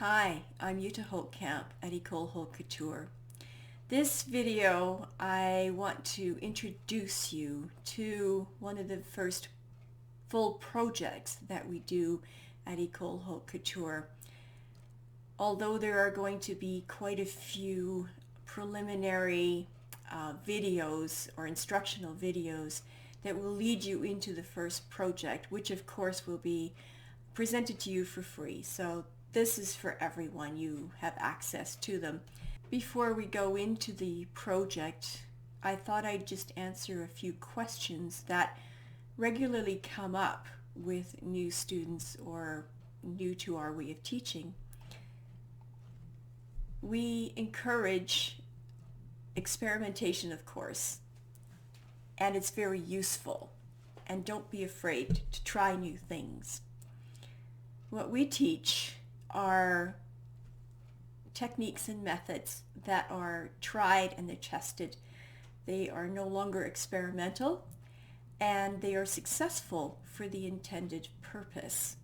Hi, I'm Ecole Holt Camp at Ecole Holt Couture. This video, I want to introduce you to one of the first full projects that we do at Ecole Holt Couture. Although there are going to be quite a few preliminary videos or instructional videos that will lead you into the first project, which of course will be presented to you for free. So this is for everyone. You have access to them. Before we go into the project, I thought I'd just answer a few questions that regularly come up with new students or new to our way of teaching. We encourage experimentation, of course, and it's very useful. And don't be afraid to try new things. What we teach are techniques and methods that are tried and they're tested. They are no longer experimental and they are successful for the intended purpose.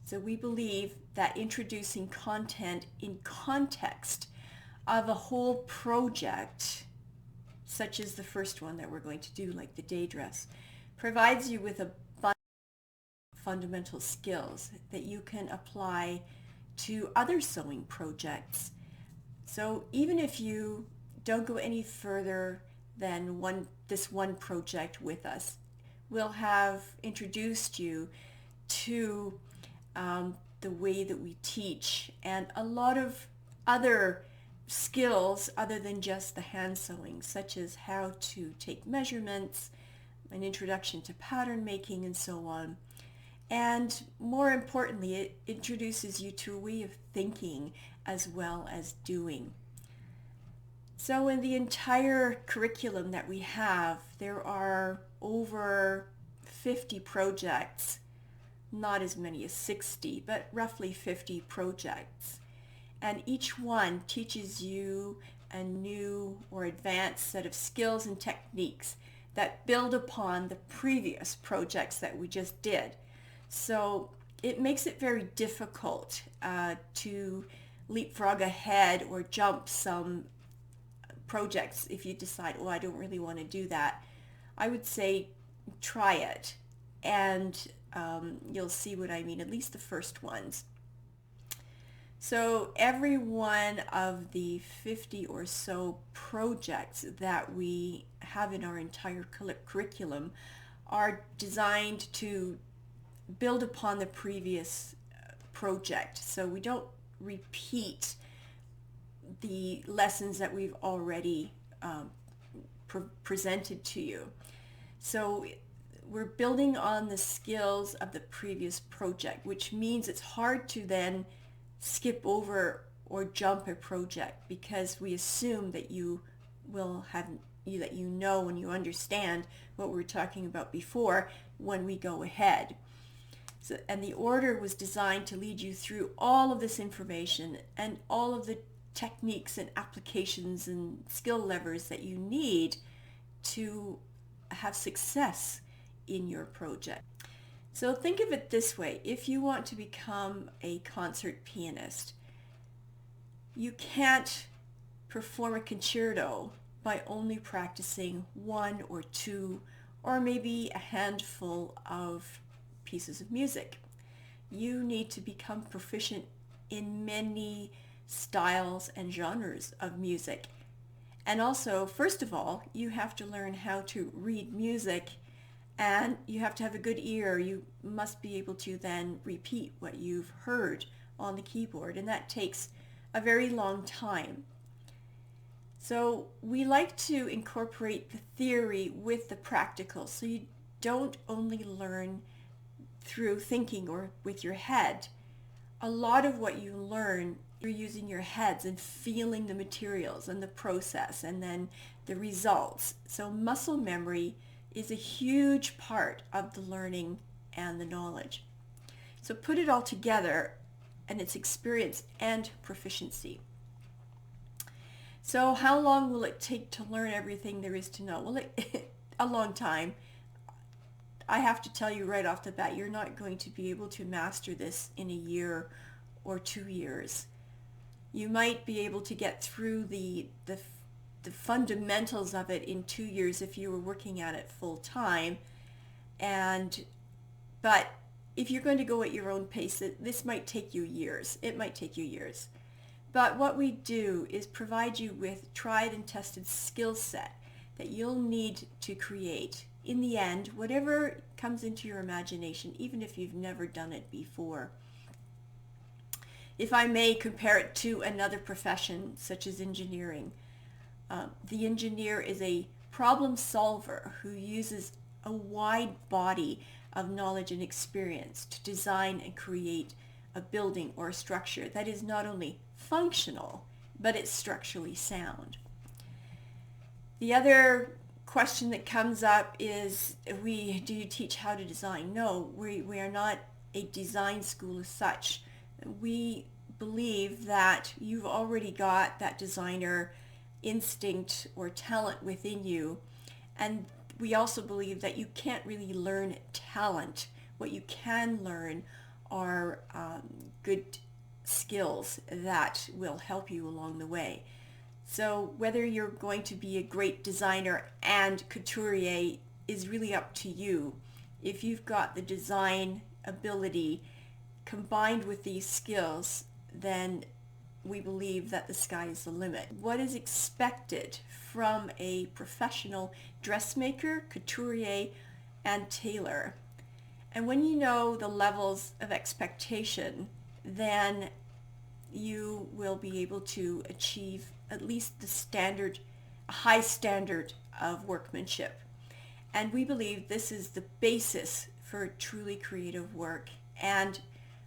So we believe that introducing content in context of a whole project, such as the first one that we're going to do, like the day dress, provides you with a fundamental skills that you can apply to other sewing projects. So even if you don't go any further than this one project with us, we'll have introduced you to the way that we teach and a lot of other skills other than just the hand sewing, such as how to take measurements, an introduction to pattern making, and so on. And more importantly, it introduces you to a way of thinking as well as doing. So in the entire curriculum that we have, there are over 50 projects, not as many as 60, but roughly 50 projects. And each one teaches you a new or advanced set of skills and techniques that build upon the previous projects that we just did. So it makes it very difficult to leapfrog ahead or jump some projects if you decide, oh, I don't really want to do that. I would say try it and you'll see what I mean, at least the first ones. So every one of the 50 or so projects that we have in our entire curriculum are designed to build upon the previous project. So we don't repeat the lessons that we've already presented to you. So we're building on the skills of the previous project, which means it's hard to then skip over or jump a project because we assume that you will have that you know and you understand what we were talking about before when we go ahead. So, and the order was designed to lead you through all of this information and all of the techniques and applications and skill levers that you need to have success in your project. So think of it this way. If you want to become a concert pianist, you can't perform a concerto by only practicing one or two or maybe a handful of pieces of music. You need to become proficient in many styles and genres of music. And also, first of all, you have to learn how to read music and you have to have a good ear. You must be able to then repeat what you've heard on the keyboard, and that takes a very long time. So we like to incorporate the theory with the practical, so you don't only learn through thinking or with your head. A lot of what you learn, you're using your heads and feeling the materials and the process and then the results. So muscle memory is a huge part of the learning and the knowledge. So put it all together and it's experience and proficiency. So how long will it take to learn everything there is to know? Well, a long time. I have to tell you right off the bat, you're not going to be able to master this in a year or 2 years. You might be able to get through the fundamentals of it in 2 years if you were working at it full time. But if you're going to go at your own pace, this might take you years. It might take you years. But what we do is provide you with tried and tested skill set that you'll need to create. In the end, whatever comes into your imagination, even if you've never done it before. If I may compare it to another profession, such as engineering, the engineer is a problem solver who uses a wide body of knowledge and experience to design and create a building or a structure that is not only functional, but it's structurally sound. The other question that comes up is, do you teach how to design? No, we are not a design school as such. We believe that you've already got that designer instinct or talent within you, and we also believe that you can't really learn talent. What you can learn are good skills that will help you along the way. So whether you're going to be a great designer and couturier is really up to you. If you've got the design ability combined with these skills, then we believe that the sky is the limit. What is expected from a professional dressmaker, couturier, and tailor? And when you know the levels of expectation, then you will be able to achieve at least the standard, a high standard of workmanship. And we believe this is the basis for truly creative work and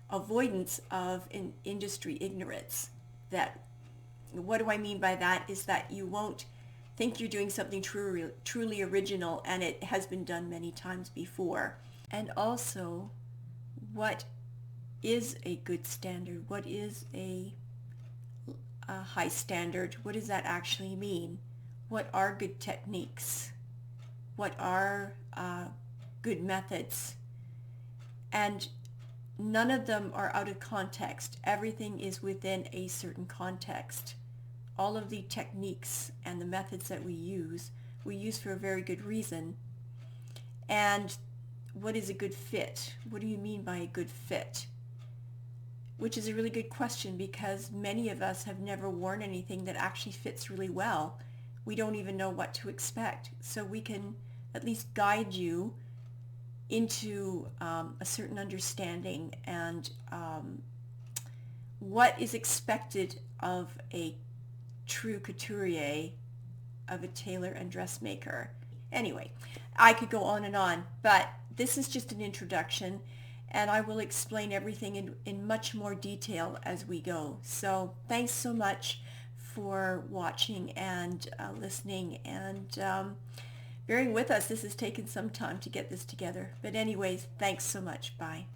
avoidance of industry ignorance. That, what do I mean by that, is that you won't think you're doing something truly original and it has been done many times before. And also, what is a good standard? What is a high standard? What does that actually mean? What are good techniques? What are good methods? And none of them are out of context. Everything is within a certain context. All of the techniques and the methods that we use for a very good reason. And what is a good fit? What do you mean by a good fit? Which is a really good question, because many of us have never worn anything that actually fits really well. We don't even know what to expect. So we can at least guide you into a certain understanding and what is expected of a true couturier, of a tailor and dressmaker. Anyway, I could go on, but this is just an introduction, and I will explain everything in much more detail as we go. So thanks so much for watching and listening and bearing with us. This has taken some time to get this together. But anyways, thanks so much. Bye.